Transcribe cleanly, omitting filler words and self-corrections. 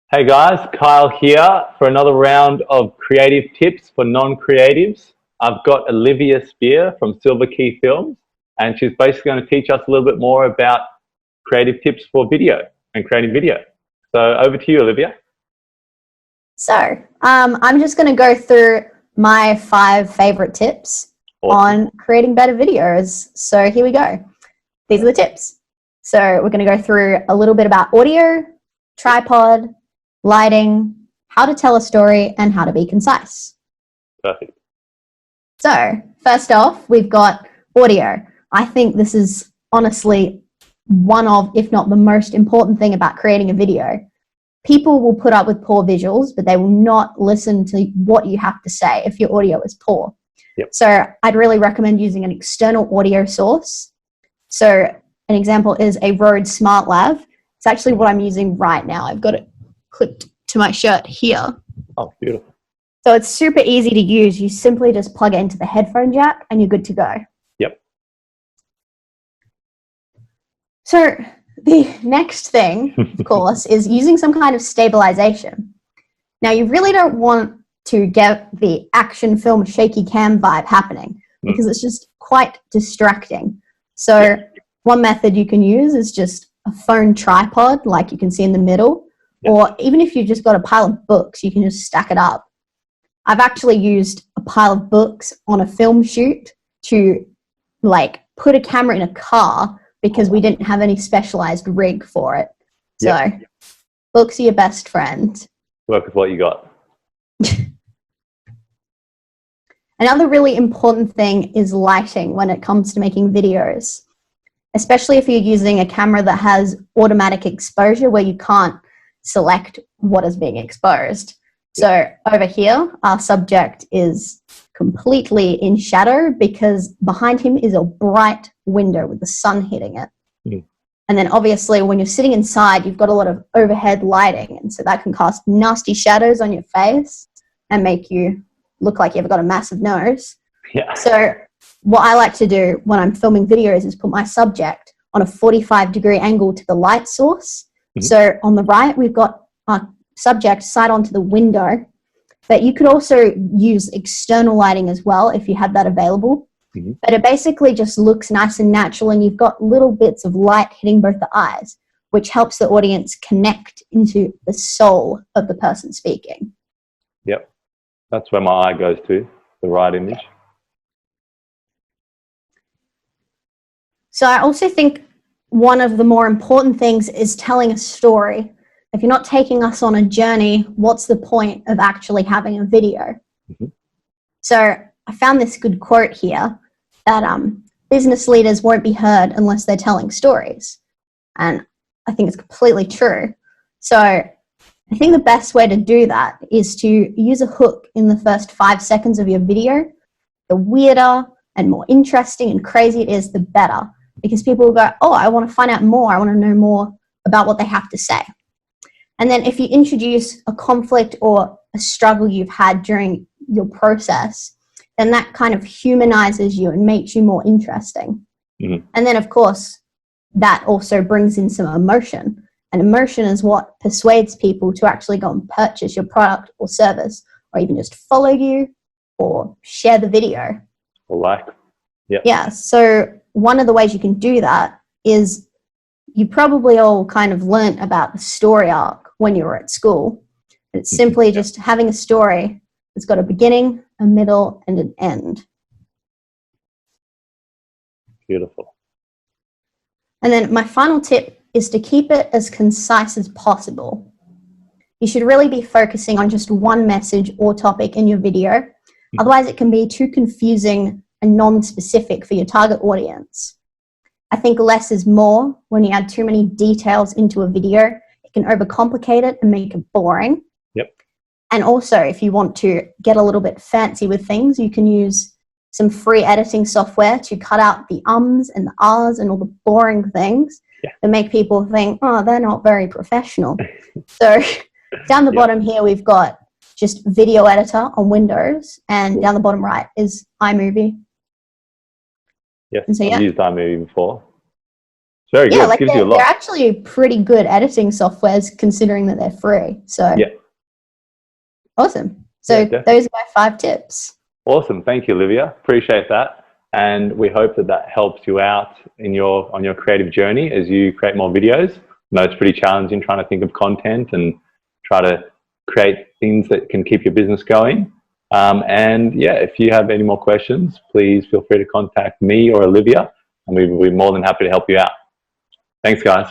Hey guys, Kyle here for another round of creative tips for non-creatives. I've got Olivia Spear from Silver Key Films, and she's basically going to teach us a little bit more about creative tips for video and creating video. So over to you, Olivia. I'm just going to go through my 5 favorite tips on creating better videos. So here we go. These are the tips. So we're going to go through a little bit about audio, tripod, lighting, how to tell a story, and how to be concise. Perfect. So first off, we've got audio. I think this is honestly one of, if not the most important thing about creating a video. People will put up with poor visuals, but they will not listen to what you have to say if your audio is poor. Yep. So I'd really recommend using an external audio source. So an example is a Rode SmartLav. It's actually what I'm using right now. I've got it clipped to my shirt here. Oh, beautiful. So it's super easy to use. You simply just plug it into the headphone jack and you're good to go. Yep. So the next thing, of course, is using some kind of stabilization. Now, you really don't want to get the action film shaky cam vibe happening because it's just quite distracting. So one method you can use is just a phone tripod, like you can see in the middle, or even if you've just got a pile of books, you can just stack it up. I've actually used a pile of books on a film shoot to put a camera in a car because we didn't have any specialized rig for it. So books are your best friend. Work with what you got. Another really important thing is lighting when it comes to making videos, especially if you're using a camera that has automatic exposure where you can't select what is being exposed. So over here, our subject is completely in shadow because behind him is a bright window with the sun hitting it. And then obviously when you're sitting inside, you've got a lot of overhead lighting. And so that can cast nasty shadows on your face and make you look like you've got a massive nose. Yeah. So what I like to do when I'm filming videos is put my subject on a 45-degree angle to the light source. So on the right, we've got our subject side onto the window, but you could also use external lighting as well if you have that available. But it basically just looks nice and natural, and you've got little bits of light hitting both the eyes, which helps the audience connect into the soul of the person speaking. Yep. That's where my eye goes to, the right image. So I also think one of the more important things is telling a story. If you're not taking us on a journey, what's the point of actually having a video? So I found this good quote here that business leaders won't be heard unless they're telling stories. And I think it's completely true. So I think the best way to do that is to use a hook in the first 5 seconds of your video. The weirder and more interesting and crazy it is, the better. Because people will go, oh, I want to find out more. I want to know more about what they have to say. And then if you introduce a conflict or a struggle you've had during your process, then that kind of humanizes you and makes you more interesting. And then, of course, that also brings in some emotion. And emotion is what persuades people to actually go and purchase your product or service, or even just follow you or share the video. Or like. Yeah, so one of the ways you can do that is you probably all kind of learnt about the story arc when you were at school. It's simply just having a story that's got a beginning, a middle, and an end. Beautiful. And then my final tip is to keep it as concise as possible. You should really be focusing on just one message or topic in your video. Otherwise, it can be too confusing and non-specific for your target audience. I think less is more. When you add too many details into a video, it can overcomplicate it and make it boring. And also, if you want to get a little bit fancy with things, you can use some free editing software to cut out the ums and the ahs and all the boring things that make people think, oh, they're not very professional. So down the bottom here, we've got just video editor on Windows, and down the bottom right is iMovie. Yes, And so, I've used iMovie before. Very Yeah, good. like Gives you a they're lot. actually pretty good editing softwares considering that they're free. So Yeah. awesome. So Yeah, definitely. those are my 5 tips. Awesome. Thank you, Olivia. Appreciate that. And we hope that that helps you out in on your creative journey as you create more videos. I know it's pretty challenging trying to think of content and try to create things that can keep your business going. And yeah, if you have any more questions, please feel free to contact me or Olivia, and we will be more than happy to help you out. Thanks, guys.